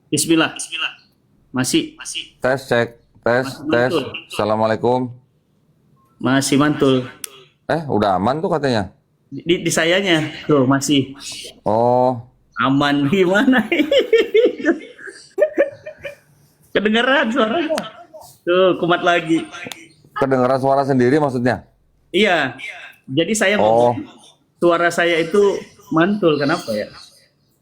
Bismillah. Masih, Tes cek, tes, masih tes. mantul. Assalamualaikum. Masih mantul. Udah aman tuh katanya. Di sayanya tuh masih Oh, aman gimana? Kedengeran suaranya. Tuh, kumat lagi. kedengeran suara sendiri maksudnya? Iya. Jadi saya ngomong Oh, suara saya itu mantul kenapa ya?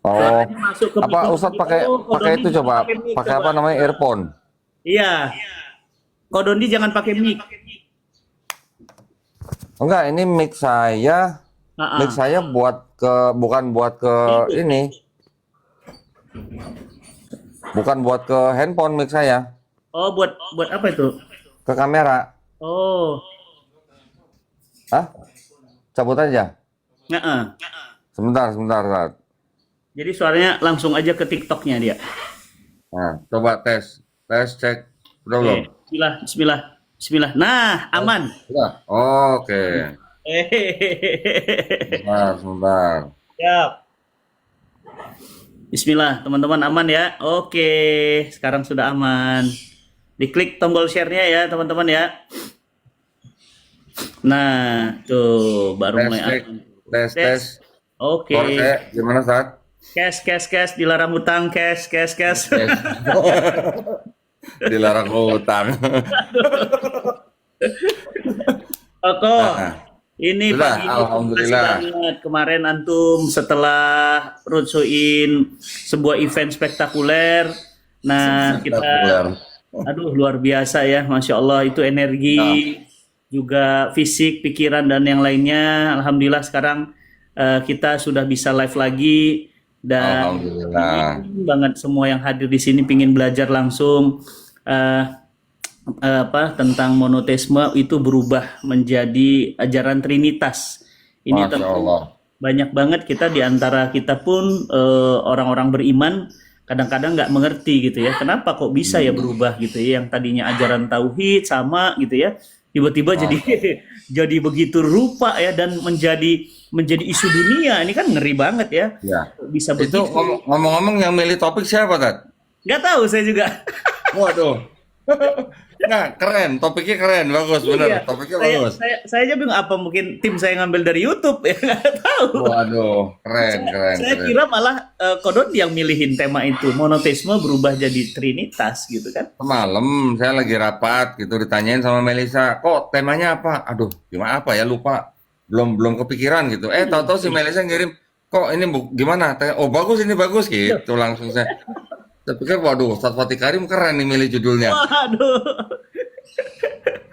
oh. Suaranya masuk ke Apa mikrofon. Ustadz pakai Oh, pakai Kodoni itu jangan coba? pakai mic Pakai coba. apa namanya earphone? Iya. Kodoni jangan pakai mic. Enggak, ini mic Ah, saya buat ke bukan buat ke itu. ini, bukan buat ke handphone mic saya, Oh, buat buat apa itu? ke kamera. Oh, Hah? Cabut aja. nah. Sebentar, sebentar, Ustadz. Jadi suaranya langsung aja ke TikToknya dia. Nah, coba tes, tes cek. Udah Oke, belum? bismillah, bismillah, bismillah. Nah, aman. Udah. Oke. Hehehe. Sebentar, sebentar. Siap. Bismillah, teman-teman aman ya. Oke, sekarang sudah aman. Diklik tombol share-nya ya, teman-teman ya. Nah, tuh baru Tes mulai cek, aman. tes Tes. tes. Oke. Suara saya gimana saat? Cash, dilarang hutang, cash. Yes. Dilarang utang. Koko, Nah, ini sudah, pagi ini terima kasih alhamdulillah. banget. Kemarin antum setelah roadshow-in sebuah event spektakuler. Nah, kita, Spektakuler. aduh luar biasa ya, Masya Allah itu Nah, energi, juga fisik, pikiran dan yang lainnya. Alhamdulillah sekarang kita sudah bisa live lagi dan alhamdulillah. pingin banget semua yang hadir di sini pingin belajar langsung. eh, tentang monoteisme itu berubah menjadi ajaran Trinitas. Ini Masya tentu Allah. banyak banget kita di antara kita pun orang-orang beriman kadang-kadang nggak mengerti gitu ya. Kenapa kok bisa ya Hmm, berubah gitu ya? Yang tadinya ajaran tauhid sama gitu ya, tiba-tiba jadi Masya Allah. jadi begitu rupa ya dan menjadi isu dunia. Ini kan ngeri banget ya. Ya. Kok bisa Itu begitu? ngomong-ngomong yang milih topik siapa, Tat? Nggak tahu saya juga. Waduh. Nah, keren. Topiknya keren. Bagus, bener. Iya, Topiknya saya bagus. saya saya aja bingung apa mungkin tim saya ngambil dari YouTube ya nggak tahu. Waduh, keren, Saya, keren, saya keren. kira malah Kodon yang milihin tema itu monoteisme berubah jadi trinitas gitu kan? Semalam saya lagi rapat gitu ditanyain sama Melisa, kok temanya apa? Aduh, gimana apa ya lupa. Belum belum kepikiran gitu. Tahu-tahu si Melisa ngirim, kok ini gimana? Oh, bagus ini bagus gitu langsung saya pikir waduh, Ustadz Fatih Karim keren nih milih judulnya. Waduh,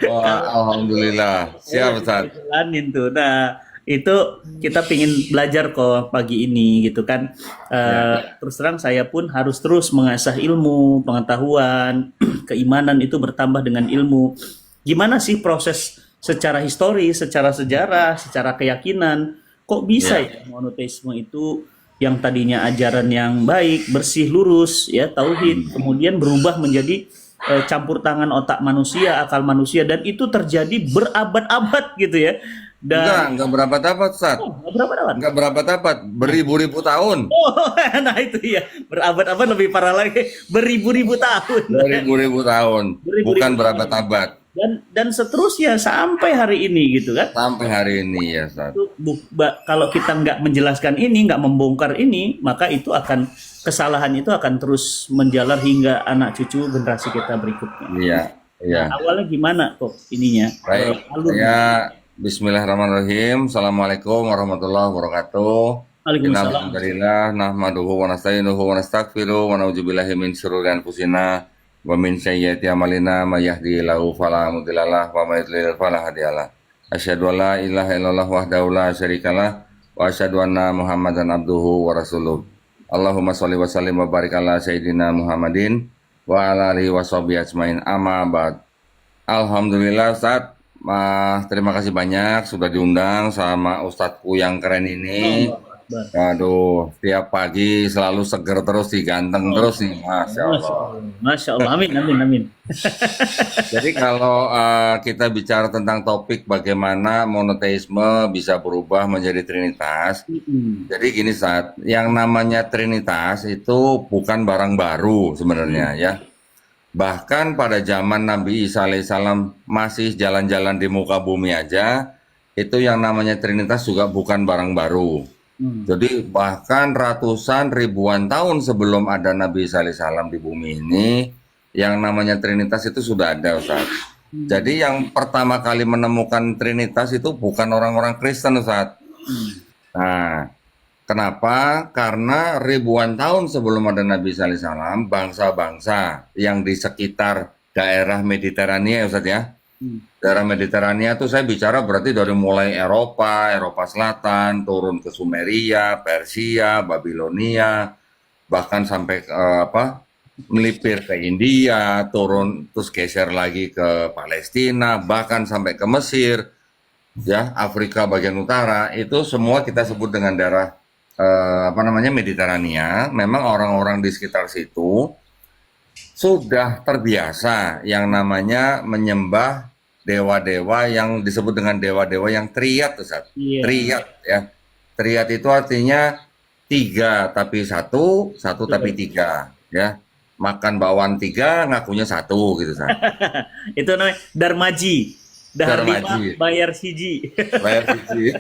Wah, alhamdulillah. Siap, Ustadz. jalanin tuh. Nah, itu kita pingin belajar kok pagi ini gitu kan. Ya, Terus terang saya pun harus terus mengasah ilmu, pengetahuan, keimanan itu bertambah dengan ilmu. Gimana sih proses secara histori, secara sejarah, secara keyakinan, kok bisa ya. ya monoteisme itu yang tadinya ajaran yang baik, bersih, lurus, ya tauhid, Hmm. kemudian berubah menjadi campur tangan otak manusia, akal manusia, dan itu terjadi berabad-abad gitu ya. Dan Enggak berapa dapat, Ustadz. berapa abad? Enggak berapa dapat, beribu-ribu tahun. Oh, nah itu ya, berabad-abad lebih parah lagi, beribu-ribu tahun, Beribu-ribu tahun, bukan beribu-ribu berapa tahun, tabat. dan seterusnya sampai hari ini gitu kan. Sampai hari ini ya, Ustadz. Itu kalau kita nggak menjelaskan ini, nggak membongkar ini, maka itu akan kesalahan itu akan terus menjalar hingga anak cucu generasi kita berikutnya. Iya, iya. Nah, awalnya gimana kok ininya Baik, alurnya? saya Bismillahirrahmanirrahim. Assalamualaikum warahmatullahi wabarakatuh. Innal Waalaikumsalam. hamdalillah nahmaduhu wa nasta'inuhu wa nastaghfiruh wa na'udzubillahi min syururi anfusina wa min sayyiati a'malina may yahdihillahu fala mudhillalah wa may yudlil fala hadiyalah. Asyhadu an la ilaha illallah wahdahu la syarikalah wa asyhadu anna Muhammadan abduhu wa rasuluh. Allahumma sholli wa sallim wa barik ala sayyidina Muhammadin wa ala alihi wa sahbihi ajmain. Amma ba'd. Alhamdulillah Ustadz, terima kasih banyak sudah diundang sama Ustadzku yang keren ini. Aduh, tiap pagi selalu seger terus, ganteng terus nih, Masya Masya Allah. Allah. Masya Allah. Amin, amin, amin. Jadi kalau kita bicara tentang topik bagaimana monoteisme bisa berubah menjadi trinitas, Mm-mm. jadi gini saat yang namanya trinitas itu bukan barang baru sebenarnya ya. Bahkan pada zaman Nabi Isa alaihissalam masih jalan-jalan di muka bumi aja, itu yang namanya trinitas juga bukan barang baru. Mm. Jadi bahkan ratusan ribuan tahun sebelum ada Nabi Isa alaihissalam di bumi ini, yang namanya Trinitas itu sudah ada, Ustaz. Jadi yang pertama kali menemukan Trinitas itu bukan orang-orang Kristen, Ustaz. Nah, kenapa? Karena ribuan tahun sebelum ada Nabi Isa alaihissalam, bangsa-bangsa yang di sekitar daerah Mediterania, Ustaz ya. Mm. Daerah Mediterania itu saya bicara berarti dari mulai Eropa, Eropa Selatan, turun ke Sumeria, Persia, Babilonia, bahkan sampai ke melipir ke India, turun terus geser lagi ke Palestina, bahkan sampai ke Mesir, ya Afrika bagian utara itu semua kita sebut dengan daerah Mediterania. Memang orang-orang di sekitar situ sudah terbiasa yang namanya menyembah dewa-dewa yang disebut dengan dewa-dewa yang triad, Ustaz. Iya. Triad ya. Triad itu artinya tiga tapi satu, satu tapi tiga ya. Makan bakwan tiga, ngakunya satu gitu, Ustaz. Itu namanya Darmaji. Dahar lima, Darmaji. bayar siji. Bayar siji.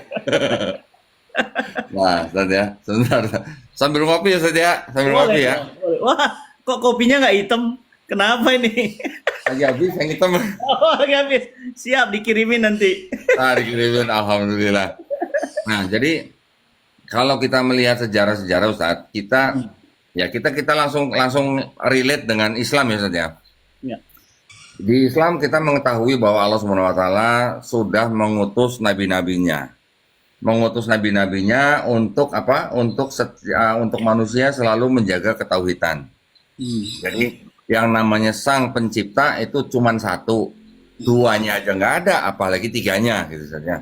Nah, Ustaz ya. Sebentar. Sambil ngopi ya, Ustaz ya. Sambil ngopi Boleh, ya. boleh. Wah, kok kopinya nggak hitam? Kenapa ini? Lagi habis yang hitam. Oh, lagi habis. Siap dikirimin nanti. Nah, dikirimin, alhamdulillah. Nah, jadi kalau kita melihat sejarah-sejarah, Ustaz, kita langsung relate dengan Islam ya, Ustaz ya. Ya. Di Islam kita mengetahui bahwa Allah Subhanahu wa taala sudah mengutus nabi-nabinya. Mengutus nabi-nabinya untuk apa? Untuk manusia selalu menjaga ketauhidan. Jadi yang namanya sang pencipta itu cuma satu, duanya aja nggak ada, apalagi tiganya gitu saja.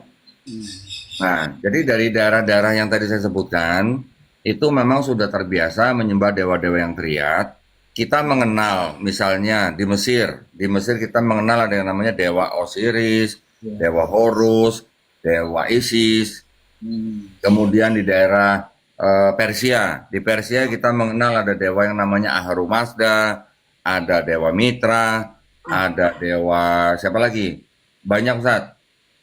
Nah, jadi dari daerah-daerah yang tadi saya sebutkan itu memang sudah terbiasa menyembah dewa-dewa yang triad. Kita mengenal misalnya di Mesir kita mengenal ada yang namanya dewa Osiris, dewa Horus, dewa Isis. Kemudian di daerah di Persia kita mengenal ada dewa yang namanya Ahura ada dewa Mitra, ada dewa siapa lagi? Banyak, Ustaz.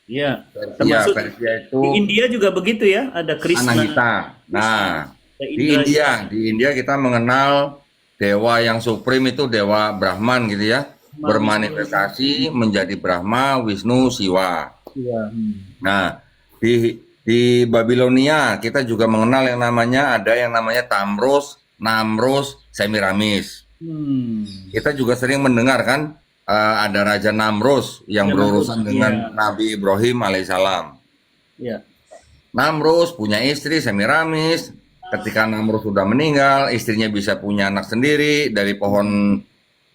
Iya. Persia, Termasuk Persia itu di India juga begitu ya, ada Krishna. Anahita. Nah, Ada di Indra. India kita mengenal dewa yang supreme itu dewa Brahman gitu ya. Bermanifestasi menjadi Brahma, Wisnu, Siwa. Iya. Nah, di Babilonia kita juga mengenal ada yang namanya Tamrus, Namrus, Semiramis. Kita juga sering mendengar kan ada Raja Namrus yang Ya, berurusan Namrus, dengan iya. Nabi Ibrahim alaihissalam. Iya. Namrus punya istri Semiramis. Ketika Namrus sudah meninggal, istrinya bisa punya anak sendiri dari pohon,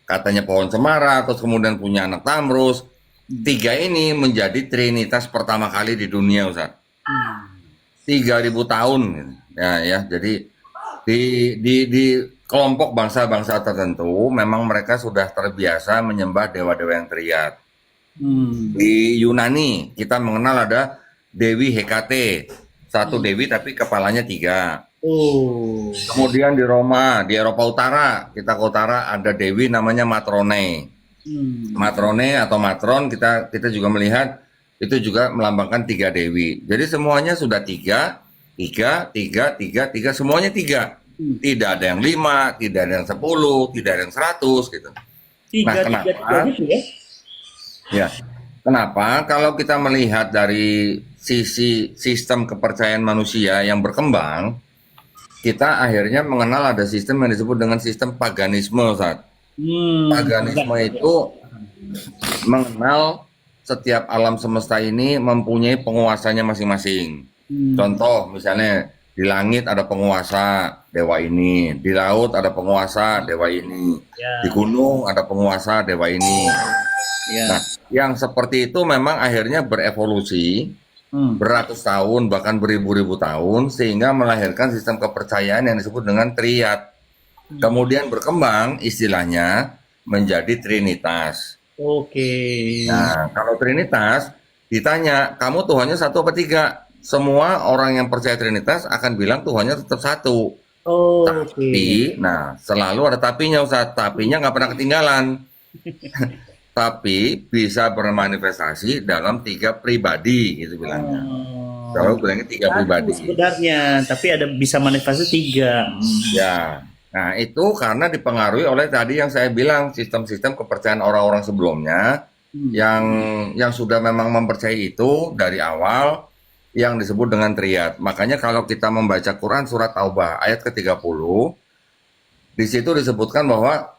katanya pohon cemara, terus kemudian punya anak Tamrus. Tiga ini menjadi trinitas pertama kali di dunia, Ustaz. 3.000 tahun gitu. Ya, jadi di kelompok bangsa-bangsa tertentu memang mereka sudah terbiasa menyembah dewa-dewa yang triad. Di Yunani kita mengenal ada Dewi Hekate, satu dewi tapi kepalanya 3. Oh. Kemudian di Roma, di Eropa Utara, kita ke utara ada dewi namanya Matrone. Matrone atau matron kita juga melihat itu juga melambangkan 3 dewi. Jadi semuanya sudah 3, semuanya 3. Tidak ada yang 5, tidak ada yang 10, tidak ada yang 100 gitu. Nah, kenapa? Gitu ya? Ya, kenapa? Kalau kita melihat dari sisi sistem kepercayaan manusia yang berkembang, kita akhirnya mengenal ada sistem yang disebut dengan sistem paganisme, Ustaz. Paganisme itu mengenal setiap alam semesta ini mempunyai penguasanya masing-masing. Contoh, misalnya di langit ada penguasa dewa ini, di laut ada penguasa dewa ini, di gunung ada penguasa dewa ini. Ya. Nah, yang seperti itu memang akhirnya berevolusi beratus tahun, bahkan beribu-ribu tahun, sehingga melahirkan sistem kepercayaan yang disebut dengan triad. Kemudian berkembang istilahnya menjadi Trinitas. Oke. Nah, kalau Trinitas, ditanya, kamu Tuhannya satu apa tiga? Semua orang yang percaya Trinitas akan bilang Tuhannya tetap satu. Oke. Tapi, nah, selalu ada tapinya, Ustaz. Tapinya nggak pernah ketinggalan. Tapi bisa bermanifestasi dalam tiga pribadi, gitu bilangnya. Oh, Kalau bilangnya tiga satu pribadi. sebenarnya, tapi ada bisa manifestasi 3. Ya, nah itu karena dipengaruhi oleh tadi yang saya bilang sistem-sistem kepercayaan orang-orang sebelumnya yang sudah memang mempercayai itu dari awal yang disebut dengan triad. Makanya kalau kita membaca Quran surat Taubah ayat ke-30, di situ disebutkan bahwa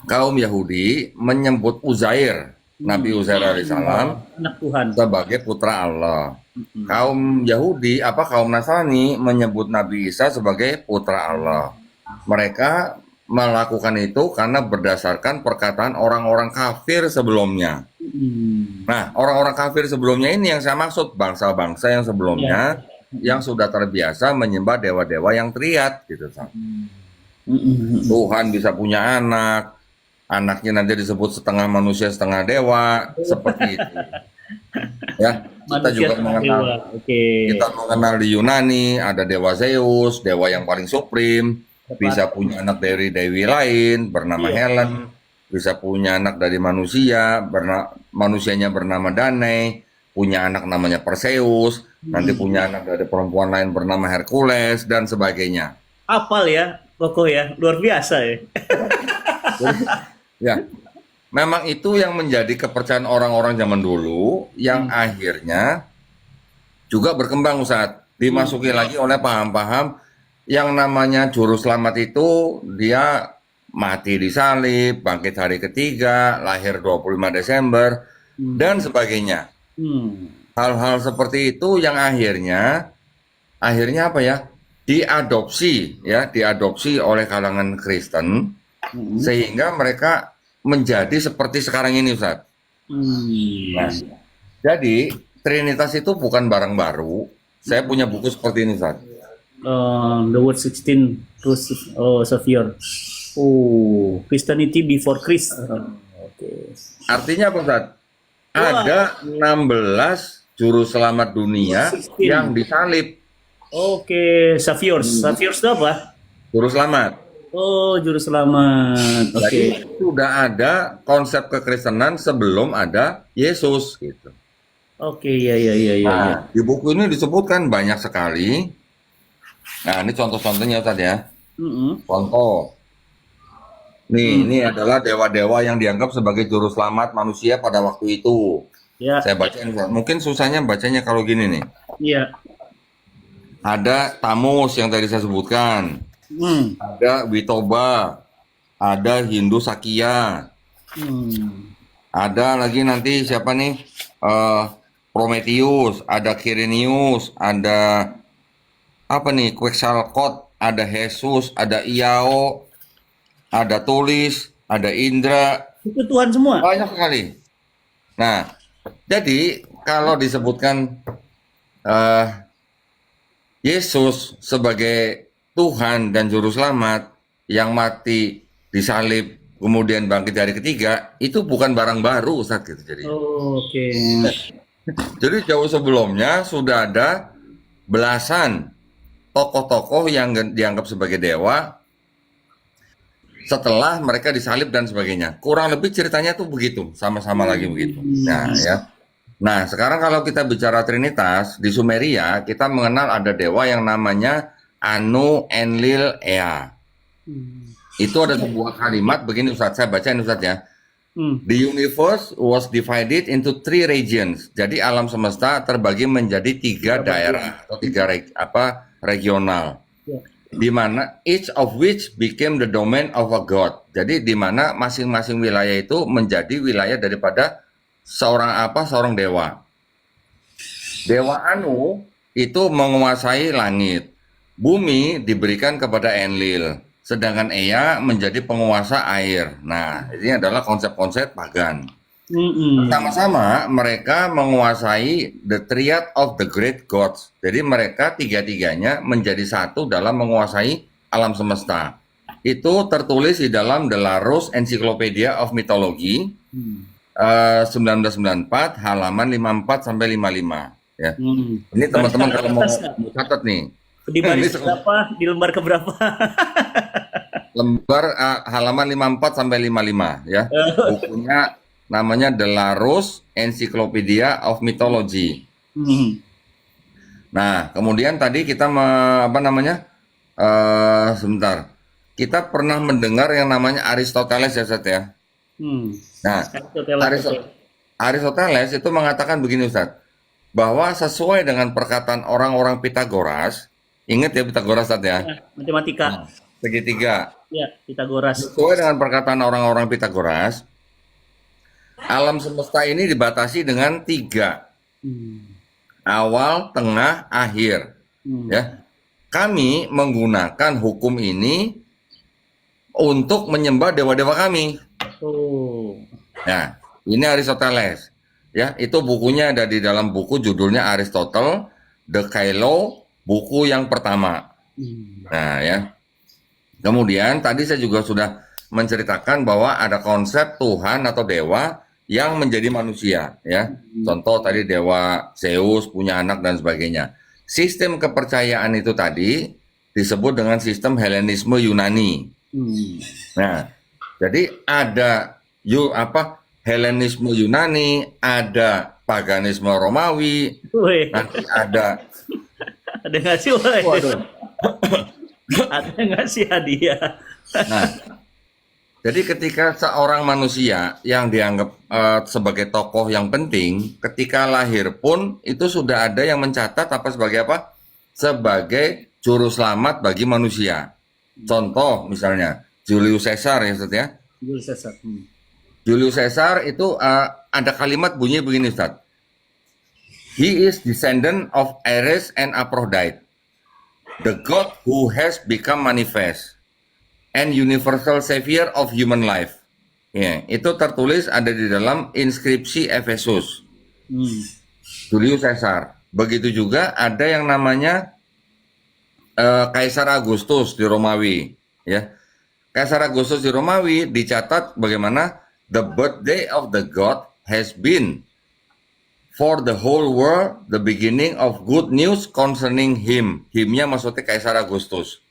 kaum Yahudi menyebut Uzair, Nabi Uzair alaihissalam Anak Tuhan. sebagai putra Allah. Kaum Yahudi, kaum Nasrani menyebut Nabi Isa sebagai putra Allah. Mereka melakukan itu karena berdasarkan perkataan orang-orang kafir sebelumnya. Nah, orang-orang kafir sebelumnya ini yang saya maksud, bangsa-bangsa yang sebelumnya yang sudah terbiasa menyembah dewa-dewa yang triad gitu. Tuhan bisa punya anak, anaknya nanti disebut setengah manusia setengah dewa, seperti itu. Ya, kita Manusia juga sama mengenal dewa. Oke. kita mengenal di Yunani ada dewa Zeus, dewa yang paling supreme, bisa punya anak dari dewi lain bernama Helen, bisa punya anak dari manusia, manusianya bernama Danae, punya anak namanya Perseus, nanti punya anak dari perempuan lain bernama Hercules dan sebagainya. Apal ya, Koko ya, luar biasa ya. Ya, memang itu yang menjadi kepercayaan orang-orang zaman dulu yang akhirnya juga berkembang Ustaz. Dimasuki lagi oleh paham-paham yang namanya juru selamat itu dia mati disalib, bangkit hari ketiga, lahir 25 Desember dan sebagainya. Hal-hal seperti itu yang akhirnya apa ya? Diadopsi oleh kalangan Kristen sehingga mereka menjadi seperti sekarang ini Ustaz. Nah, jadi Trinitas itu bukan barang baru. Saya punya buku seperti ini Ustaz. The word 16 terus Savior. Oh, Christianity before Christ. Oke. Artinya apa Ustaz? Ada 16 juru selamat dunia 16. yang disalib. Oke, Saviors. Saviors itu apa? Juru selamat. Oh, juru selamat. Oke. Jadi sudah ada konsep kekristenan sebelum ada Yesus gitu. Oke, iya. Nah, di buku ini disebutkan banyak sekali. Nah, ini contoh-contohnya Ustaz ya. Contoh. Nih, ini adalah dewa-dewa yang dianggap sebagai juru selamat manusia pada waktu itu. Ya, Saya bacain, Ustaz. Mungkin susahnya bacanya kalau gini nih. iya. Ada Tamus yang tadi saya sebutkan. Ada Witoba. Ada Hindu Sakya. Ada lagi nanti siapa nih? Prometheus, ada Quirinius, ada apa nih? Quetzalcoatl, ada Jesus, ada Iao, ada Tulis, ada Indra, Itu Tuhan semua. banyak sekali. Nah, jadi kalau disebutkan Yesus sebagai Tuhan dan Juru Selamat yang mati disalib kemudian bangkit dari ketiga, itu bukan barang baru Ustaz gitu jadi. Oke. Jadi jauh sebelumnya sudah ada belasan tokoh-tokoh yang dianggap sebagai dewa setelah mereka disalib dan sebagainya. Kurang lebih ceritanya tuh begitu, sama-sama lagi begitu. Nah, ya. Nah, sekarang kalau kita bicara Trinitas, di Sumeria kita mengenal ada dewa yang namanya Anu, Enlil, Ea. Itu ada sebuah kalimat begini Ustaz, saya bacain Ustaz ya. The universe was divided into 3 regions. Jadi alam semesta terbagi menjadi 3 daerah atau 3 regional. Di mana each of which became the domain of a god. Jadi di mana masing-masing wilayah itu menjadi wilayah daripada seorang dewa. Dewa Anu itu menguasai langit. Bumi diberikan kepada Enlil. Sedangkan Ea menjadi penguasa air. Nah, ini adalah konsep-konsep pagan. Mm-mm. Sama-sama mereka menguasai the triad of the great gods. Jadi mereka tiga-tiganya menjadi satu dalam menguasai alam semesta. Itu tertulis di dalam The Larousse Encyclopedia of Mythology Hmm. 1994 halaman 54 sampai 55 ya. Hmm. Ini Baris teman-teman paling kalau mau atas nggak? catat nih. Di Ini baris berapa? Di lembar keberapa? lembar halaman 54 sampai 55 ya. Bukunya namanya The Larousse Encyclopedia of Mythology. Hmm. Nah, kemudian tadi kita apa namanya? Sebentar. Kita pernah mendengar yang namanya Aristoteles ya, Ustaz ya. Hmm. Nah, Aristoteles, oke. Aristoteles itu mengatakan begini, Ustaz, bahwa sesuai dengan perkataan orang-orang Pitagoras, ingat ya Pitagoras, Ustaz ya, Ya, matematika. segitiga. Ya, Pitagoras. Sesuai dengan perkataan orang-orang Pitagoras, alam semesta ini dibatasi dengan tiga, Hmm. awal, tengah, akhir. Hmm. Ya, kami menggunakan hukum ini untuk menyembah dewa-dewa kami. Oh. Nah, ini Aristoteles. Ya, itu bukunya ada di dalam buku judulnya Aristotle, The Kailo, buku yang pertama. Hmm. Nah, ya. Kemudian tadi saya juga sudah menceritakan bahwa ada konsep Tuhan atau dewa yang menjadi manusia, ya. Contoh tadi dewa Zeus punya anak dan sebagainya. Sistem kepercayaan itu tadi disebut dengan sistem Helenisme Yunani. Hmm. Nah, jadi ada Helenisme Yunani, ada paganisme Romawi, Weh, nanti ada ada nggak sih, weh? waduh. Ada nggak sih hadiah? Nah, jadi ketika seorang manusia yang dianggap sebagai tokoh yang penting, ketika lahir pun itu sudah ada yang mencatat apa sebagai apa? Sebagai juru selamat bagi manusia. Contoh misalnya Julius Caesar ya Ustaz ya. Julius Caesar. Hmm. Julius Caesar itu ada kalimat bunyi begini Ustaz. He is descendant of Ares and Aphrodite, the god who has become manifest and universal savior of human life. Ya, itu tertulis ada di dalam inskripsi Efesus. Hmm. Julius Caesar. Begitu juga ada yang namanya Kaisar Agustus di Romawi, ya. Kaisar Agustus di Romawi dicatat bagaimana the birthday of the god has been for the whole world the beginning of good news concerning him. Himnya maksudnya Kaisar Agustus.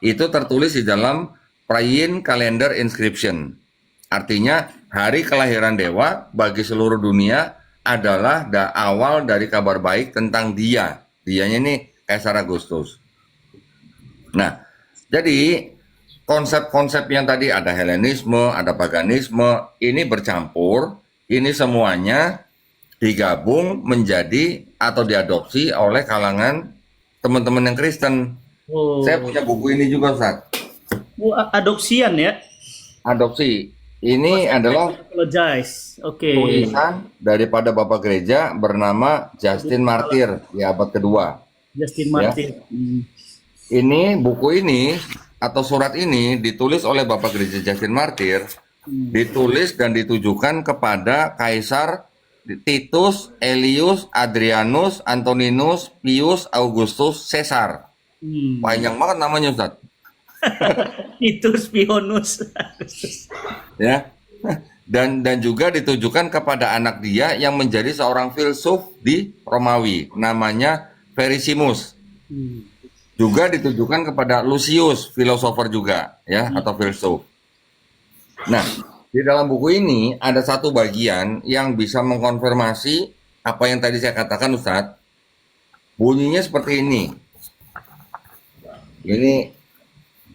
Itu tertulis di dalam Prayin Calendar Inscription. Artinya hari kelahiran dewa bagi seluruh dunia adalah awal dari kabar baik tentang dia. Dianya ini Kaisar Agustus. Nah, jadi konsep-konsep yang tadi ada Helenisme, ada paganisme, ini bercampur, ini semuanya digabung menjadi atau diadopsi oleh kalangan teman-teman yang Kristen. Oh. Saya punya buku ini juga, Ustaz. Oh, adopsian ya? Adopsi. Ini adalah Apologize. Oke. tulisan daripada Bapak Gereja bernama Justin Martyr di abad kedua. Justin Martin. Hmm. Ini buku ini atau surat ini ditulis oleh Bapak Gereja Justin Martyr, ditulis dan ditujukan kepada Kaisar Titus, Aelius, Adrianus, Antoninus, Pius, Augustus, Caesar. Hmm. Panjang banget namanya, Ustaz. Titus Pionus. Ya. Dan juga ditujukan kepada anak dia yang menjadi seorang filsuf di Romawi, namanya Verisimus. Hmm. Juga ditujukan kepada Lucius, filosofer juga, ya, atau filsuf. Nah, di dalam buku ini ada satu bagian yang bisa mengkonfirmasi apa yang tadi saya katakan, Ustadz. Bunyinya seperti ini.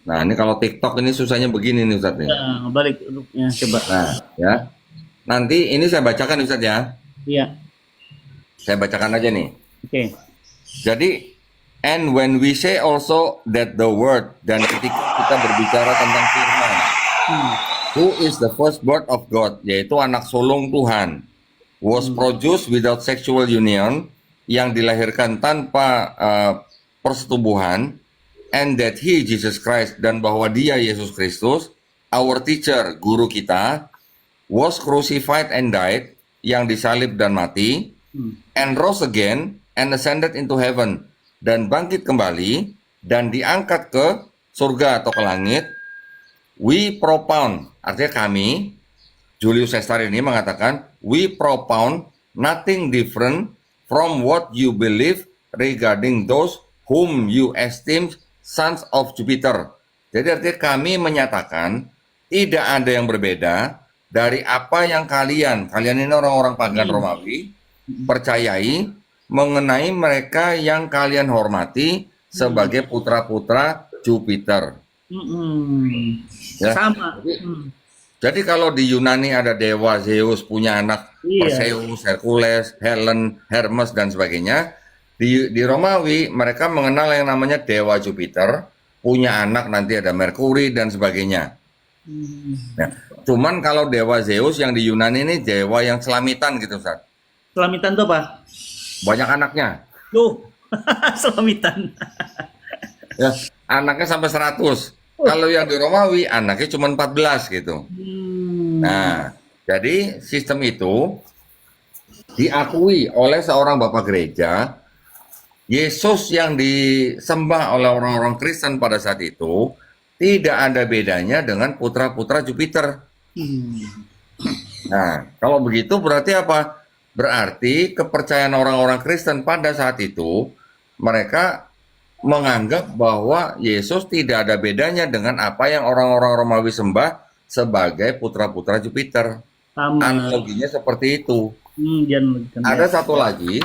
Nah ini kalau TikTok ini susahnya begini nih, Ustadz. Nah, balik ya, coba. Nah, ya. Nanti ini saya bacakan, Ustadz ya. Iya. Saya bacakan aja nih. Oke. Jadi, and when we say also that the word, dan ketika kita berbicara tentang firman, who is the firstborn of God, yaitu anak sulung Tuhan, was produced without sexual union, yang dilahirkan tanpa persetubuhan, and that he, Jesus Christ, dan bahwa dia, Yesus Kristus, our teacher, guru kita, was crucified and died, yang disalib dan mati, and rose again and ascended into heaven, dan bangkit kembali dan diangkat ke surga atau ke langit. We propound, artinya kami, Julius Caesar ini mengatakan, we propound nothing different from what you believe regarding those whom you esteem sons of Jupiter. Jadi artinya kami menyatakan tidak ada yang berbeda dari apa yang kalian ini orang-orang pagan Romawi, percayai mengenai mereka yang kalian hormati sebagai putra-putra Jupiter. Ya. Sama. Jadi kalau di Yunani ada dewa Zeus punya anak Perseus, Hercules, Helen, Hermes dan sebagainya. Di Romawi mereka mengenal yang namanya dewa Jupiter, punya anak nanti ada Merkuri dan sebagainya. Nah, cuman kalau dewa Zeus yang di Yunani ini dewa yang selamitan gitu, Ustaz. Selamitan itu apa? Banyak anaknya. Tuh, selamitan. Ya, anaknya sampai 100. Kalau yang di Romawi anaknya cuma 14 gitu. Nah, jadi sistem itu diakui oleh seorang bapak gereja. Yesus yang disembah oleh orang-orang Kristen pada saat itu tidak ada bedanya dengan putra-putra Jupiter. Nah, kalau begitu berarti apa? Berarti kepercayaan orang-orang Kristen pada saat itu mereka menganggap bahwa Yesus tidak ada bedanya dengan apa yang orang-orang Romawi sembah sebagai putra-putra Jupiter. Analoginya seperti itu. Ada satu lagi,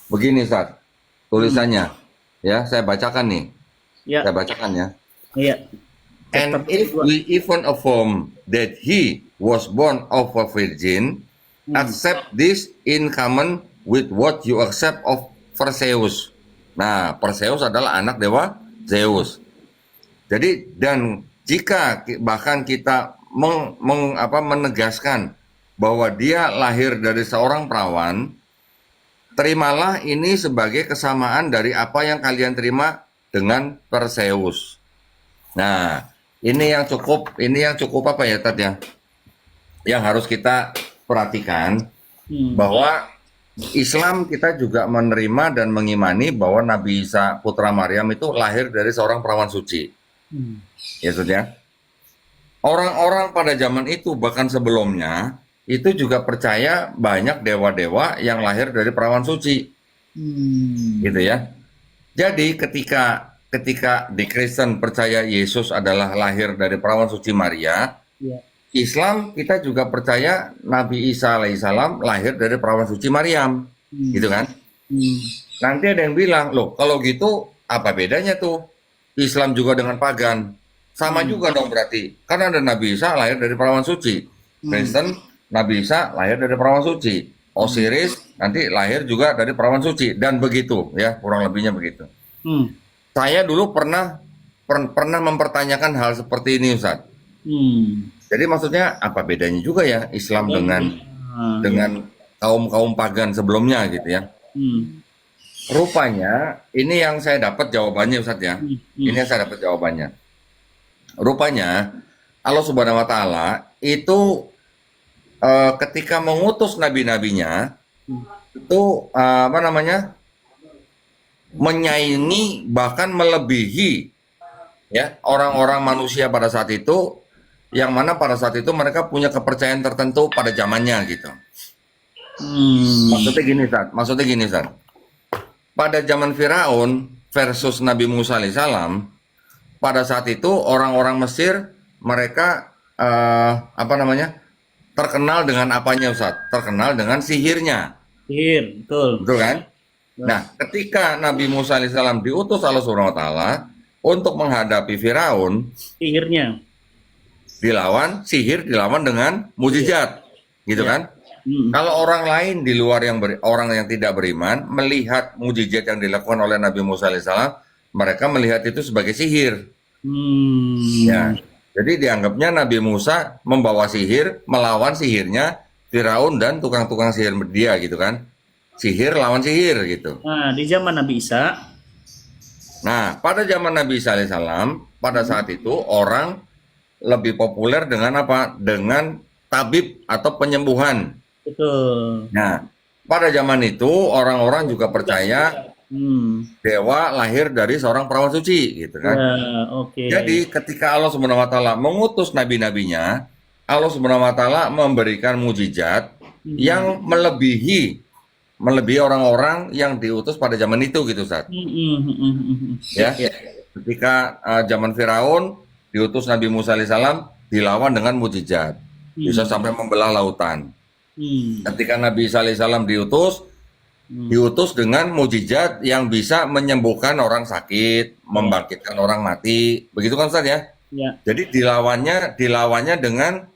begini Ustaz, tulisannya, ya saya bacakan nih, saya bacakan ya. And if we even affirm that he was born of a virgin, accept this in common with what you accept of Perseus. Nah, Perseus adalah anak dewa Zeus. Jadi dan jika bahkan kita menegaskan bahwa dia lahir dari seorang perawan, terimalah ini sebagai kesamaan dari apa yang kalian terima dengan Perseus. Nah, ini yang cukup apa ya, Tad ya? Yang harus kita perhatikan bahwa Islam kita juga menerima dan mengimani bahwa Nabi Isa putra Maryam itu lahir dari seorang perawan suci. Ya, Saudara. Orang-orang pada zaman itu bahkan sebelumnya itu juga percaya banyak dewa-dewa yang lahir dari perawan suci. Gitu ya. Jadi ketika di Kristen percaya Yesus adalah lahir dari perawan suci Maria, Islam kita juga percaya Nabi Isa alaihissalam lahir dari perawan suci Maryam, gitu kan? Nanti ada yang bilang, loh kalau gitu apa bedanya tuh Islam juga dengan pagan? Sama juga dong berarti, karena ada Nabi Isa lahir dari perawan suci, Kristen Nabi Isa lahir dari perawan suci, Osiris nanti lahir juga dari perawan suci, dan begitu ya, kurang lebihnya begitu. Saya dulu pernah mempertanyakan hal seperti ini, Ustaz. Jadi maksudnya apa bedanya juga ya Islam dengan kaum pagan sebelumnya gitu ya? Rupanya ini yang saya dapat jawabannya, Ustaz ya. Ini yang saya dapat jawabannya. Rupanya Allah Subhanahu Wa Taala itu ketika mengutus nabi-nabinya itu menyaingi bahkan melebihi ya orang-orang manusia pada saat itu, yang mana pada saat itu mereka punya kepercayaan tertentu pada zamannya gitu. Maksudnya gini Ustaz. Pada zaman Firaun versus Nabi Musa alaihissalam, pada saat itu orang-orang Mesir mereka terkenal dengan apanya, Ustaz? Terkenal dengan sihirnya. Sihir, betul. Betul kan? Nah, ketika Nabi Musa alaihissalam diutus Allah Subhanahu Wa Taala untuk menghadapi Firaun, sihir dilawan dengan mujizat, gitu kan? Kalau orang lain di luar orang yang tidak beriman melihat mujizat yang dilakukan oleh Nabi Musa alaihissalam, mereka melihat itu sebagai sihir. Ya, jadi dianggapnya Nabi Musa membawa sihir, melawan sihirnya Firaun dan tukang-tukang sihir dia, gitu kan? Sihir lawan sihir gitu. Nah, di zaman Nabi Isa. Nah, pada zaman Nabi Isa alaihissalam, pada saat itu orang lebih populer dengan apa? Dengan tabib atau penyembuhan. Betul. Nah, pada zaman itu orang-orang juga percaya dewa lahir dari seorang perawan suci, gitu Ya, kan. oke. Jadi ketika Allah Subhanahu wa taala mengutus nabi-nabinya, Allah Subhanahu wa taala memberikan mujizat yang melebihi orang-orang yang diutus pada zaman itu gitu, Ustaz. Ya. Ya. Ketika zaman Firaun diutus Nabi Musa alaihissalam dilawan dengan mujizat. Bisa sampai membelah lautan. Ketika Nabi Isa alaihissalam diutus dengan mujizat yang bisa menyembuhkan orang sakit, membangkitkan orang mati. Begitu kan Ustaz ya? Ya. Jadi dilawannya dengan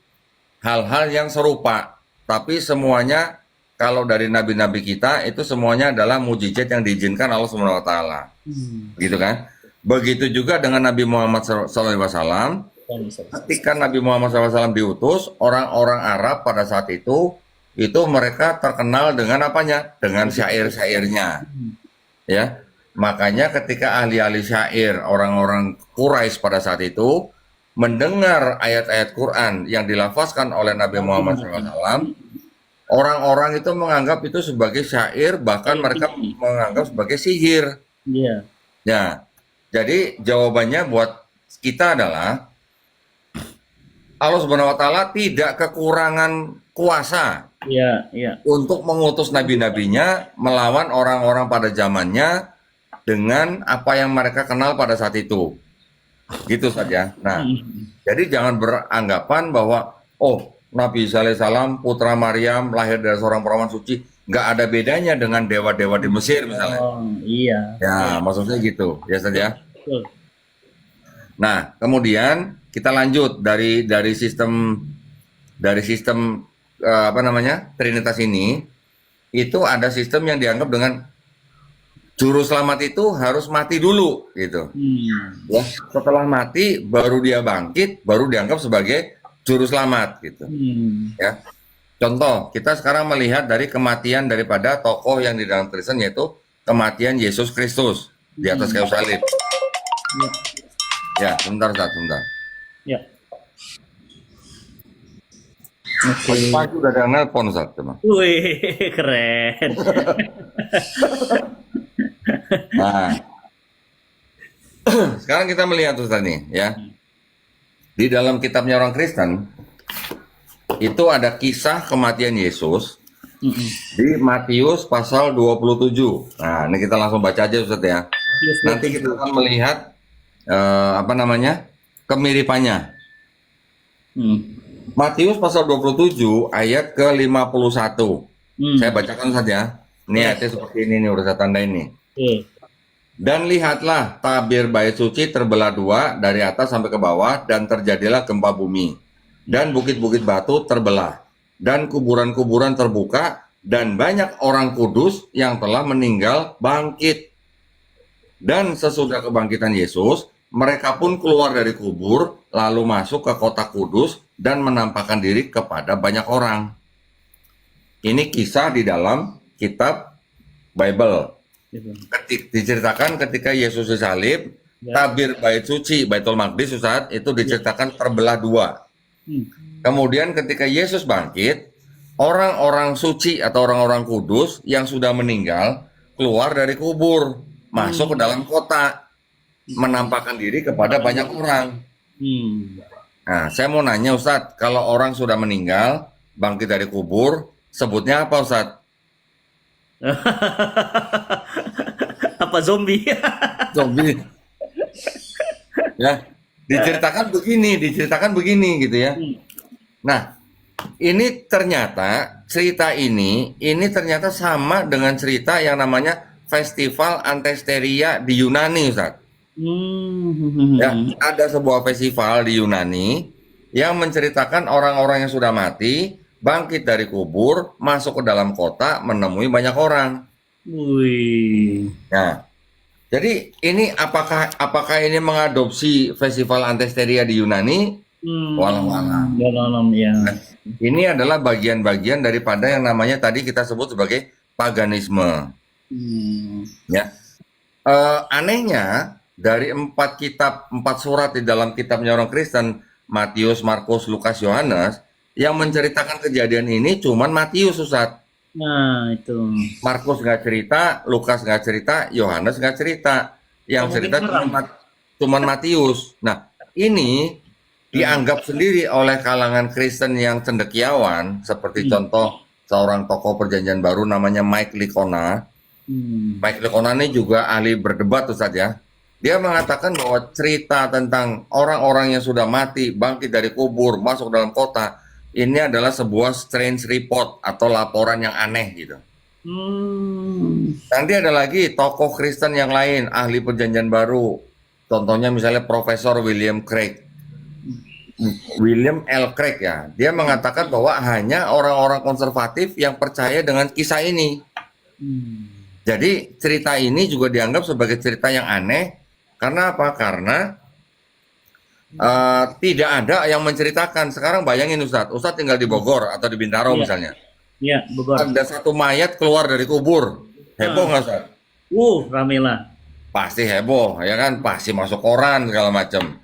hal-hal yang serupa. Tapi semuanya kalau dari nabi-nabi kita itu semuanya adalah mujizat yang diizinkan Allah Subhanahu wa taala. Gitu kan? Begitu juga dengan Nabi Muhammad SAW. Ketika Nabi Muhammad SAW diutus, orang-orang Arab pada saat itu mereka terkenal dengan apanya? Dengan syair-syairnya. Ya. Makanya ketika ahli-ahli syair, orang-orang Quraisy pada saat itu mendengar ayat-ayat Quran yang dilafazkan oleh Nabi Muhammad SAW, orang-orang itu menganggap itu sebagai syair, bahkan mereka menganggap sebagai sihir. Iya. Ya, jadi jawabannya buat kita adalah Allah Subhanahu wa taala tidak kekurangan kuasa Iya. untuk mengutus nabi-nabinya melawan orang-orang pada zamannya dengan apa yang mereka kenal pada saat itu. Gitu saja. Nah, jadi jangan beranggapan bahwa Nabi Isa alaihissalam putra Maryam lahir dari seorang perawan suci, nggak ada bedanya dengan dewa-dewa di Mesir misalnya. Oh, iya. Ya, maksudnya gitu, ya saja. Betul. Nah, kemudian kita lanjut dari sistem Trinitas ini, itu ada sistem yang dianggap dengan juru selamat itu harus mati dulu gitu. Ya, setelah mati baru dia bangkit, baru dianggap sebagai juru selamat gitu. Ya. Contoh, kita sekarang melihat dari kematian daripada tokoh yang di dalam Kristen, yaitu kematian Yesus Kristus di atas kayu salib. Ya, sebentar. Ya. Oke. Pagi udah ada nelpon Ustaz, teman. Wih, keren. Nah, sekarang kita melihat Ustaz nih, ya. Di dalam kitabnya orang Kristen itu ada kisah kematian Yesus di Matius pasal 27. Nah, ini kita langsung baca aja Ustaz ya. Nanti kita akan melihat kemiripannya. Matius pasal 27 ayat ke-51. Saya bacakan saja. Ini ayatnya seperti ini nih, udah saya tanda ini. Dan lihatlah, tabir bait suci terbelah dua dari atas sampai ke bawah, dan terjadilah gempa bumi. Dan bukit-bukit batu terbelah, dan kuburan-kuburan terbuka, dan banyak orang kudus yang telah meninggal bangkit. Dan sesudah kebangkitan Yesus, mereka pun keluar dari kubur, lalu masuk ke kota kudus, dan menampakkan diri kepada banyak orang. Ini kisah di dalam kitab Bible. Diceritakan ketika Yesus disalib, tabir bait suci, Baitul Maqdis Ustaz, itu diceritakan terbelah dua. Kemudian ketika Yesus bangkit, orang-orang suci atau orang-orang kudus yang sudah meninggal keluar dari kubur, masuk ke dalam kota, menampakkan diri kepada banyak orang. Nah, saya mau nanya Ustadz, kalau orang sudah meninggal, bangkit dari kubur, sebutnya apa Ustadz? Apa zombie? Zombie. Ya, diceritakan begini gitu ya. Nah, ini ternyata cerita ini ternyata sama dengan cerita yang namanya Festival Antesteria di Yunani Ustadz. Ya, ada sebuah festival di Yunani yang menceritakan orang-orang yang sudah mati bangkit dari kubur, masuk ke dalam kota, menemui banyak orang. Wih. Nah, jadi ini apakah ini mengadopsi festival Antesteria di Yunani? Walau-walau. Ya. Ini adalah bagian-bagian daripada yang namanya tadi kita sebut sebagai paganisme. Ya, anehnya dari 4 surat di dalam kitabnya orang Kristen, Matius, Markus, Lukas, Yohanes, Yang menceritakan kejadian ini cuman Matius, Ustadz. Nah, itu. Markus nggak cerita, Lukas nggak cerita, Yohanes nggak cerita. Yang Oh, mungkin cerita haram. cuman Matius. Nah, ini dianggap sendiri oleh kalangan Kristen yang cendekiawan, seperti Hmm. contoh seorang tokoh Perjanjian Baru namanya Mike Licona. Hmm. Mike Licona ini juga ahli berdebat, Ustadz ya. Dia mengatakan bahwa cerita tentang orang-orang yang sudah mati, bangkit dari kubur, masuk dalam kota, ini adalah sebuah strange report atau laporan yang aneh gitu. Hmm. Nanti ada lagi tokoh Kristen yang lain, ahli Perjanjian Baru. Contohnya misalnya Profesor William Craig. William L. Craig ya. Dia mengatakan bahwa hanya orang-orang konservatif yang percaya dengan kisah ini. Hmm. Jadi cerita ini juga dianggap sebagai cerita yang aneh. Karena apa? Karena tidak ada yang menceritakan. Sekarang bayangin Ustadz. Ustadz tinggal di Bogor atau di Bintaro Iya, misalnya. iya, Bogor. Ada satu mayat keluar dari kubur. Heboh nggak Ustadz? Rame lah. Pasti heboh, ya kan? Pasti masuk koran segala macam.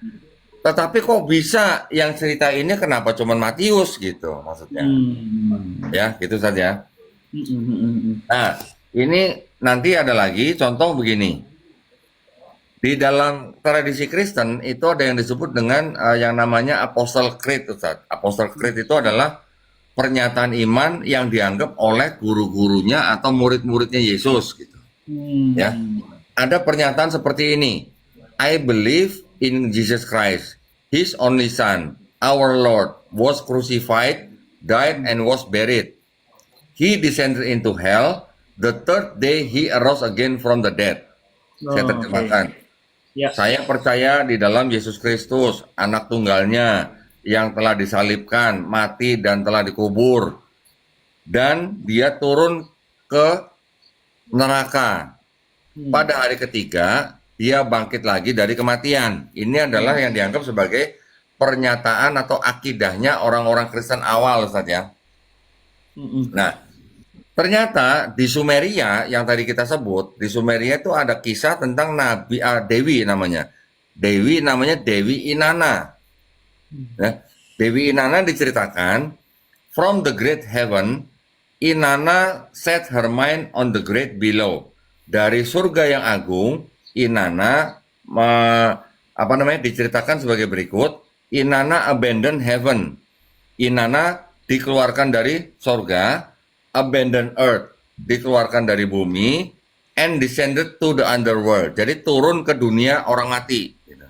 Tetapi kok bisa yang cerita ini kenapa cuman Matius gitu maksudnya? Hmm. Ya, gitu saja. Hmm. Nah, ini nanti ada lagi contoh begini. Di dalam tradisi Kristen itu ada yang disebut dengan yang namanya Apostle Creed, Ustaz. Apostle Creed itu adalah pernyataan iman yang dianggap oleh guru-gurunya atau murid-muridnya Yesus gitu. Hmm. Ya. Ada pernyataan seperti ini. I believe in Jesus Christ, His only Son, our Lord, was crucified, died, and was buried. He descended into hell. The third day He arose again from the dead. Saya Oh, terjemahkan. oke. Ya. Saya percaya di dalam Yesus Kristus, anak tunggalnya yang telah disalibkan, mati, dan telah dikubur. Dan dia turun ke neraka. Pada hari ketiga, dia bangkit lagi dari kematian. Ini adalah yang dianggap sebagai pernyataan atau akidahnya orang-orang Kristen awal, Ustaz ya. Hmm. Nah, ternyata di Sumeria yang tadi kita sebut, di Sumeria itu ada kisah tentang Nabi Dewi namanya. Dewi namanya Dewi Inanna. Ya, Dewi Inanna diceritakan, from the great heaven, Inanna set her mind on the great below. Dari surga yang agung, Inanna diceritakan sebagai berikut. Inanna abandoned heaven. Inanna dikeluarkan dari surga, abandon earth, dikeluarkan dari bumi, and descended to the underworld. Jadi turun ke dunia orang mati. Gitu.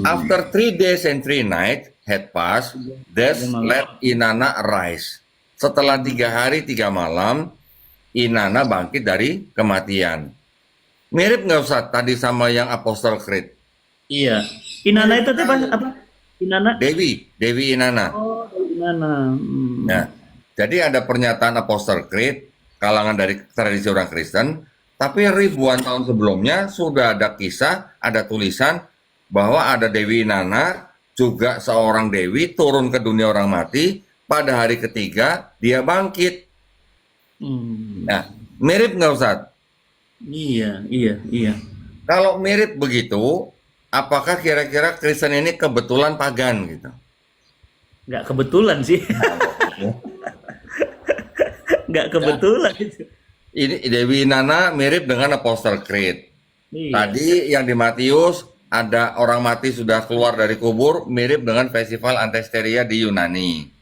After 3 days and 3 nights had passed, death let Inanna arise. Setelah 3 hari 3 malam, Inanna bangkit dari kematian. Mirip nggak Ustaz tadi sama yang Apostle Creed? Iya. Inanna itu apa? Inanna? Dewi Inanna. Oh, Inanna. Ya. Jadi ada pernyataan Apostle Creed, kalangan dari tradisi orang Kristen, tapi ribuan tahun sebelumnya sudah ada kisah, ada tulisan bahwa ada Dewi Inanna, juga seorang dewi turun ke dunia orang mati, pada hari ketiga dia bangkit. Nah, mirip nggak Ustaz? Iya. Kalau mirip begitu, apakah kira-kira Kristen ini kebetulan pagan gitu? Nggak kebetulan sih. Nggak kebetulan itu. Ini Dewi Inanna mirip dengan Apostle Creed. Iya. Tadi yang di Matius ada orang mati sudah keluar dari kubur, mirip dengan festival Antesteria di Yunani.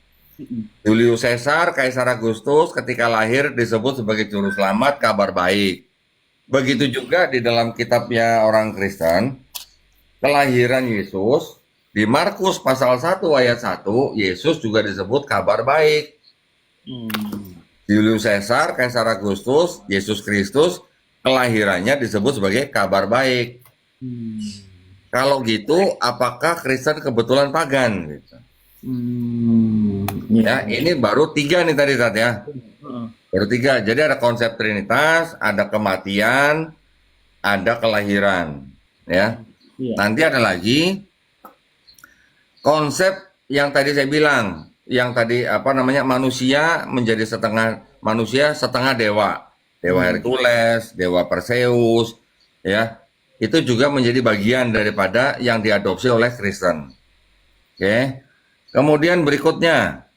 Julius Caesar, Kaisar Agustus ketika lahir disebut sebagai juru selamat, kabar baik. Begitu juga di dalam kitabnya orang Kristen, kelahiran Yesus, di Markus pasal 1 ayat 1, Yesus juga disebut kabar baik. Julius Caesar, Kaisar Agustus, Yesus Kristus, kelahirannya disebut sebagai kabar baik. Kalau gitu, apakah Kristen kebetulan pagan? Gitu. Ya, ini baru 3 nih tadi Tat ya. Baru 3. Jadi ada konsep Trinitas, ada kematian, ada kelahiran. Ya. Iya. Nanti ada lagi konsep yang tadi saya bilang, yang tadi manusia menjadi setengah manusia, setengah dewa. Dewa Hercules, dewa Perseus, ya. Itu juga menjadi bagian daripada yang diadopsi oleh Kristen. Oke. Kemudian berikutnya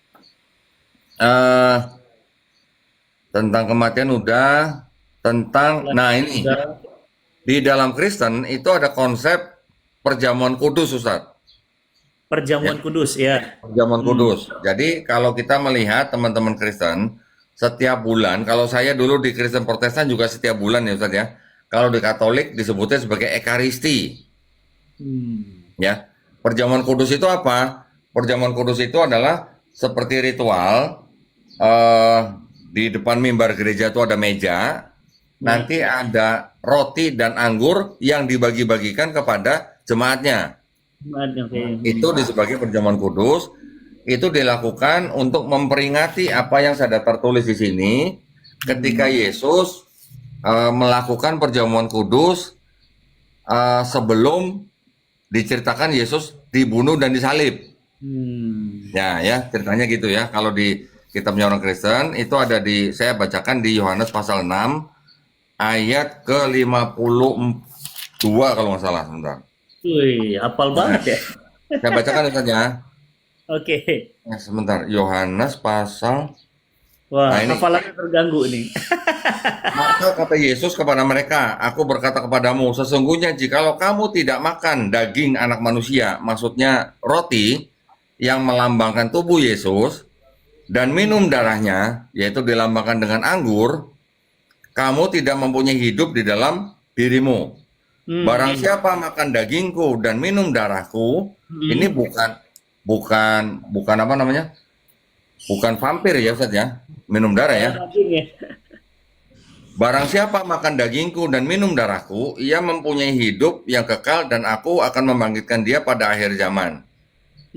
eh tentang kematian udah, tentang ini Udah. di dalam Kristen itu ada konsep perjamuan kudus, Ustaz. Ya, Perjamuan kudus ya. perjamuan kudus. Jadi kalau kita melihat teman-teman Kristen setiap bulan, kalau saya dulu di Kristen Protestan juga setiap bulan ya Ustaz ya. Kalau di Katolik disebutnya sebagai Ekaristi. Hmm. Ya, perjamuan kudus itu apa? Perjamuan kudus itu adalah seperti ritual. eh di depan mimbar gereja itu ada meja, nanti ada roti dan anggur yang dibagi-bagikan kepada jemaatnya. Oke. Itu sebagai perjamuan kudus. Itu dilakukan untuk memperingati apa yang sudah tertulis di sini ketika Yesus melakukan perjamuan kudus sebelum diceritakan Yesus dibunuh dan disalib. Hmm. Ya, ceritanya gitu ya. Kalau di kitabnya orang Kristen itu ada saya bacakan di Yohanes pasal 6 ayat ke-52 kalau nggak salah, sebentar. Wih, hafal banget ya. Saya bacakan Ustaz ya. Oke. Sebentar, Yohanes pasal. Wah, Nah, ini. hafalannya terganggu nih. Maka kata Yesus kepada mereka, aku berkata kepadamu, sesungguhnya jikalau kamu tidak makan daging anak manusia, maksudnya roti yang melambangkan tubuh Yesus, dan minum darahnya, yaitu dilambangkan dengan anggur, kamu tidak mempunyai hidup di dalam dirimu. Barang siapa makan dagingku dan minum darahku, ini bukan apa namanya? Bukan vampir ya Ustaz ya, minum darah ya. Daging ya. Barang siapa makan dagingku dan minum darahku, ia mempunyai hidup yang kekal dan aku akan membangkitkan dia pada akhir zaman.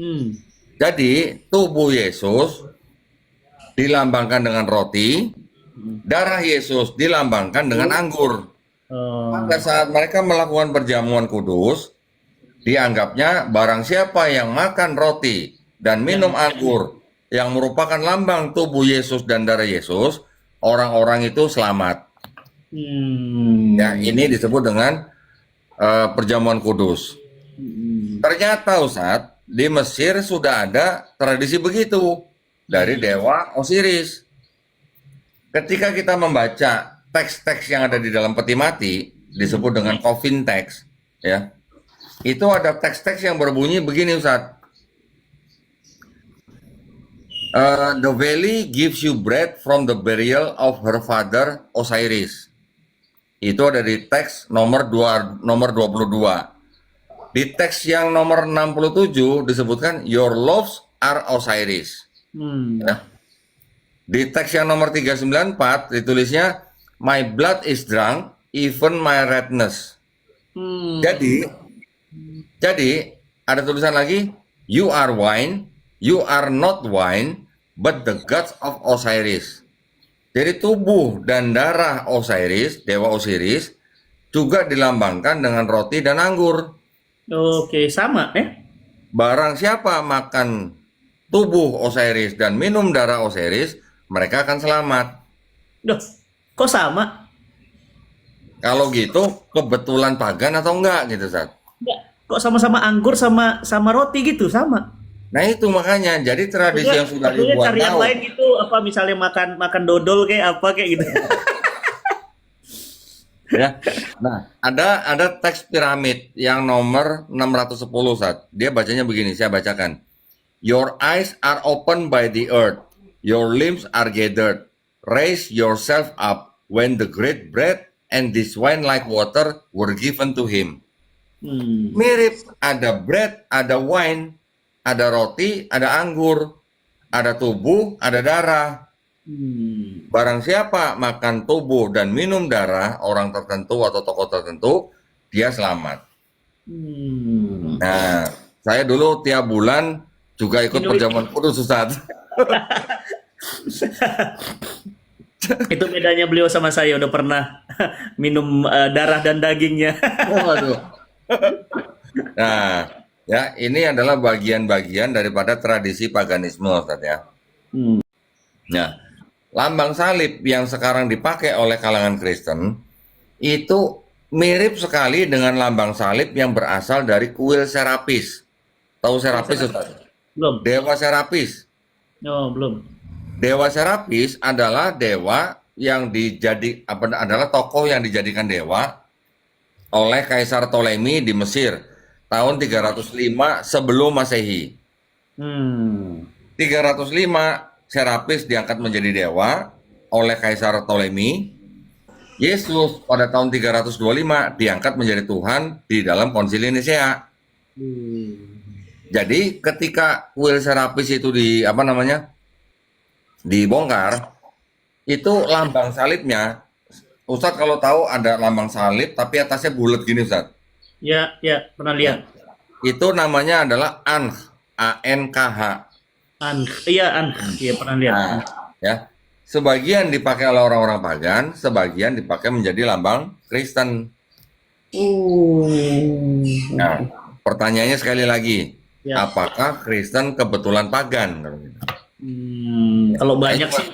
Hmm. Jadi tubuh Yesus dilambangkan dengan roti, darah Yesus dilambangkan dengan anggur. Oh. Pada saat mereka melakukan perjamuan kudus, dianggapnya barang siapa yang makan roti dan minum anggur yang merupakan lambang tubuh Yesus dan darah Yesus, orang-orang itu selamat. Ya, ini disebut dengan perjamuan kudus. Ternyata Ustadz, di Mesir sudah ada tradisi begitu dari dewa Osiris. Ketika kita membaca teks-teks yang ada di dalam peti mati, disebut dengan coffin text, ya. Itu ada teks-teks yang berbunyi begini, Ustadz. The valley gives you bread from the burial of her father Osiris. Itu ada di teks nomor 22. Di teks yang nomor 67 disebutkan your loaves are Osiris. Ya. Di teks yang nomor 394 ditulisnya my blood is drunk, even my redness. Jadi ada tulisan lagi, you are wine, you are not wine, but the gods of Osiris. Jadi tubuh dan darah Osiris, dewa Osiris, juga dilambangkan dengan roti dan anggur. Oke, sama ya. Barang siapa makan tubuh Osiris dan minum darah Osiris, mereka akan selamat. Duh, kok sama? Kalau gitu, kebetulan pagan atau enggak gitu, Sat? Enggak. Kok sama-sama anggur sama roti gitu, sama. Nah itu makanya, jadi tradisi yang sudah ribuan cari yang tahun. lain gitu, apa misalnya makan dodol kayak apa kayak gitu. Ya. Nah, ada teks piramid yang nomor 610, Sat. Dia bacanya begini, saya bacakan. Your eyes are opened by the earth, your limbs are gathered. Raise yourself up when the great bread and this wine like water were given to him. Mirip, ada bread, ada wine, ada roti, ada anggur, ada tubuh, ada darah. Barang siapa makan tubuh dan minum darah orang tertentu atau tokoh tertentu, dia selamat. Nah, saya dulu tiap bulan juga ikut perjamuan kudus, Ustaz. Itu bedanya beliau sama saya, udah pernah minum darah dan dagingnya. Waduh. Nah, ya ini adalah bagian-bagian daripada tradisi paganisme, Ustaz ya. Nah, lambang salib yang sekarang dipakai oleh kalangan Kristen itu mirip sekali dengan lambang salib yang berasal dari kuil Serapis. Tahu Serapis, Ustaz? Belum. Dewa Serapis. Oh, belum. Dewa Serapis adalah dewa yang adalah tokoh yang dijadikan dewa oleh Kaisar Ptolemy di Mesir tahun 305 sebelum Masehi. Hmm. 305 Serapis diangkat menjadi dewa oleh Kaisar Ptolemy. Yesus pada tahun 325 diangkat menjadi Tuhan di dalam Konsili Nisea. Jadi ketika kuil Serapis itu dibongkar, itu lambang salibnya, Ustadz kalau tahu ada lambang salib tapi atasnya bulat gini Ustadz. Ya, ya, pernah lihat. Itu namanya adalah Ankh, A-N-K-H. Iya, pernah lihat. Nah, ya. Sebagian dipakai oleh orang-orang pagan, sebagian dipakai menjadi lambang Kristen. Nah, pertanyaannya sekali lagi, Ya. apakah Kristen kebetulan pagan? Kalau banyak sih,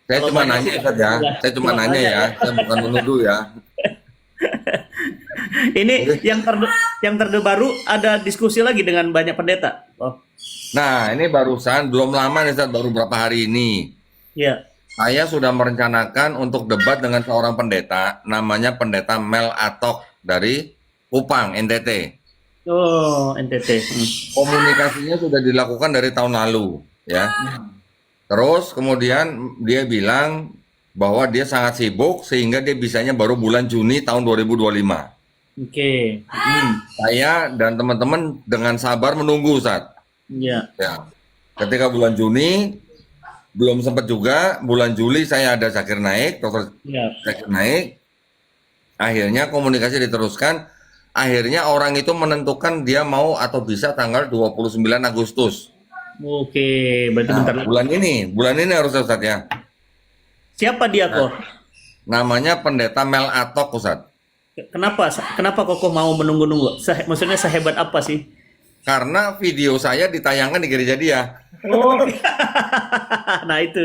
Saya Kalau cuma banyak nanya sih, Ustadz ya, udah. saya cuma Cuma nanya nanya ya, saya bukan menuduh ya. ini yang terbaru ada diskusi lagi dengan banyak pendeta. Oh, Nah, ini barusan belum lama nih Ustadz, baru berapa hari ini. ya. Saya sudah merencanakan untuk debat dengan seorang pendeta, namanya Pendeta Mel Atok dari Kupang, NTT. Oh, NTT. Komunikasinya sudah dilakukan dari tahun lalu, ya. Terus kemudian dia bilang bahwa dia sangat sibuk sehingga dia bisanya baru bulan Juni tahun 2025. Oke. Saya dan teman-teman dengan sabar menunggu Ustaz. Ya. Ya. Ketika bulan Juni belum sempat juga, bulan Juli saya ada Zakir Naik, Dr. Ya. Zakir Naik. Akhirnya komunikasi diteruskan. Akhirnya orang itu menentukan dia mau atau bisa tanggal 29 Agustus. Oke, berarti Nah, bentar lagi. bulan ini harus Ustaz ya. Siapa dia kok? Namanya Pendeta Mel Atok Ustaz. Kenapa Kokoh mau menunggu-nunggu? Maksudnya sehebat apa sih? Karena video saya ditayangkan di gereja dia. Oh. Nah, itu.